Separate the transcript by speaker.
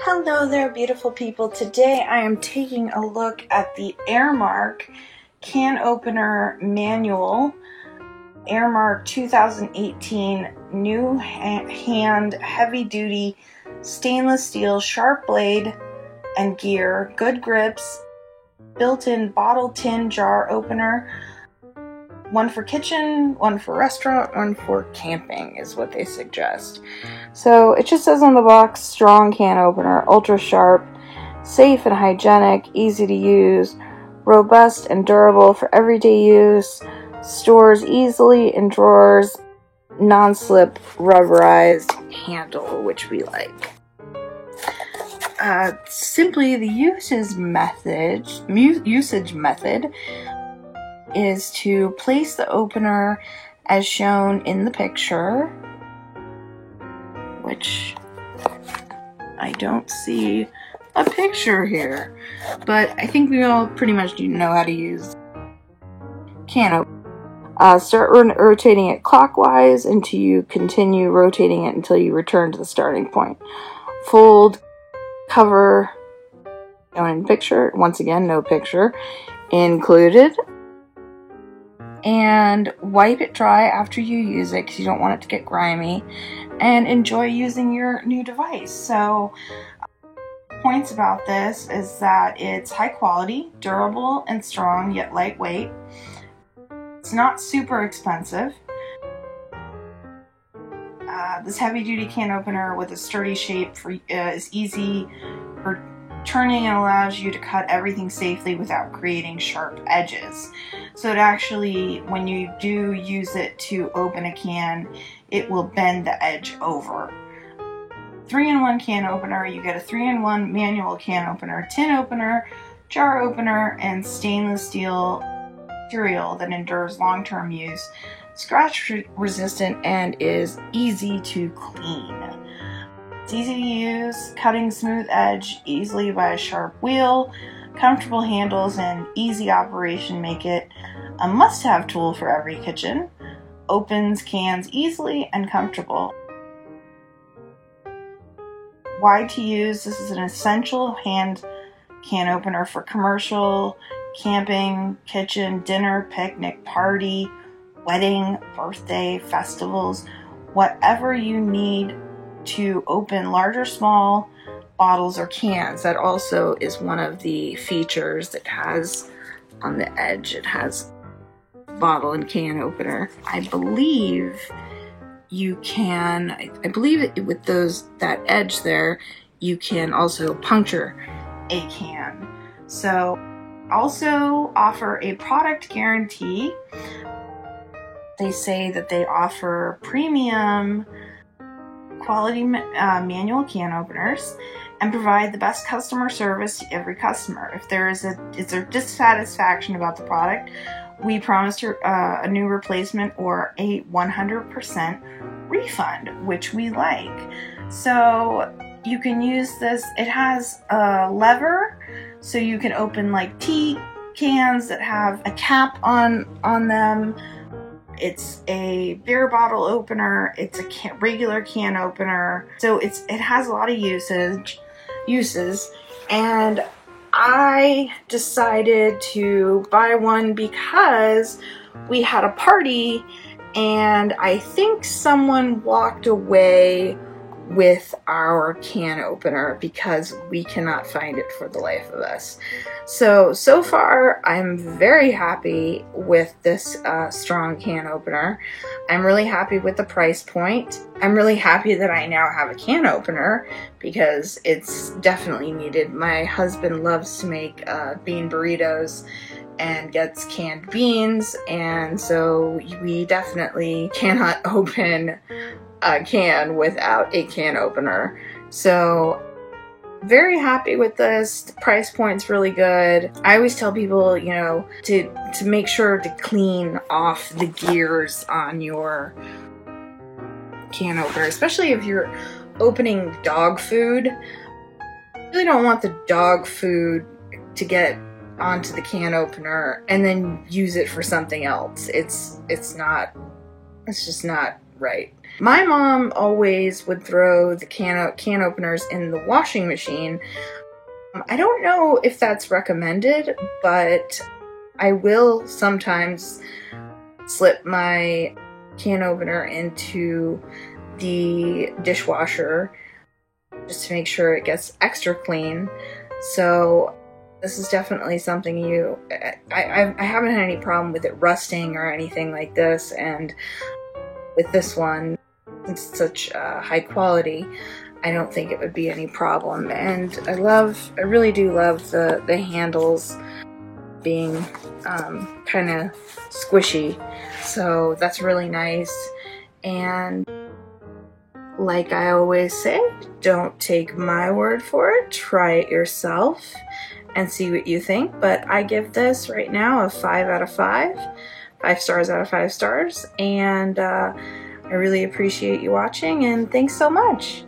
Speaker 1: Hello there, beautiful people. Today I am taking a look at the Airmark can opener manual. Airmark 2018 new hand heavy duty stainless steel sharp blade and gear, good grips, built-in bottle tin jar opener. One for kitchen, one for restaurant, one for camping is what they suggest. So it just says on the box, strong can opener, ultra sharp, safe and hygienic, easy to use, robust and durable for everyday use, stores easily in drawers, non-slip rubberized handle, which we like. Simply the usage method is to place the opener as shown in the picture, which I don't see a picture here, but I think we all pretty much know how to use can opener. Start rotating it clockwise until you continue rotating it until you return to the starting point. Fold, cover, shown in picture, once again no picture included. And wipe it dry after you use it because you don't want it to get grimy, and enjoy using your new device. So points about this is that it's high quality, durable and strong, yet lightweight. It's not super expensive. This heavy duty can opener with a sturdy shape is easy for turning and allows you to cut everything safely without creating sharp edges. So it actually, when you do use it to open a can, it will bend the edge over. 3-in-1 can opener. You get a 3-in-1 manual can opener, tin opener, jar opener, and stainless steel material that endures long-term use, scratch resistant, and is easy to clean. It's easy to use, cutting smooth edge easily by a sharp wheel. Comfortable handles and easy operation make it a must-have tool for every kitchen. Opens cans easily and comfortable. Wide to use, this is an essential hand can opener for commercial, camping, kitchen, dinner, picnic, party, wedding, birthday, festivals, whatever you need to open large or small bottles or cans. That also is one of the features that has on the edge. It has bottle and can opener. I believe you can, I believe it, with that edge there, you can also puncture a can. So also offer a product guarantee. They say that they offer premium quality manual can openers and provide the best customer service to every customer. If there is a dissatisfaction about the product, we promise a new replacement or a 100% refund, which we like. So you can use this. It has a lever, so you can open like tea cans that have a cap on them. It's a beer bottle opener. It's a regular can opener. So it has a lot of uses, and I decided to buy one because we had a party, and I think someone walked away with our can opener because we cannot find it for the life of us. So far I'm very happy with this strong can opener. I'm really happy with the price point. I'm really happy that I now have a can opener because it's definitely needed. My husband loves to make bean burritos and gets canned beans, and so we definitely cannot open a can without a can opener. So very happy with this. The price point's really good. I always tell people, you know, to make sure to clean off the gears on your can opener, especially if you're opening dog food. You really don't want the dog food to get onto the can opener and then use it for something else. It's just not right. My mom always would throw the can openers in the washing machine. I don't know if that's recommended, but I will sometimes slip my can opener into the dishwasher just to make sure it gets extra clean. So this is definitely something I haven't had any problem with it rusting or anything like this, and with this one, it's such high quality, I don't think it would be any problem. And I really do love the handles being kind of squishy, so that's really nice. And like I always say, don't take my word for it, try it yourself and see what you think. But I give this right now a 5 out of 5, 5 stars out of 5 stars, and I really appreciate you watching, and thanks so much.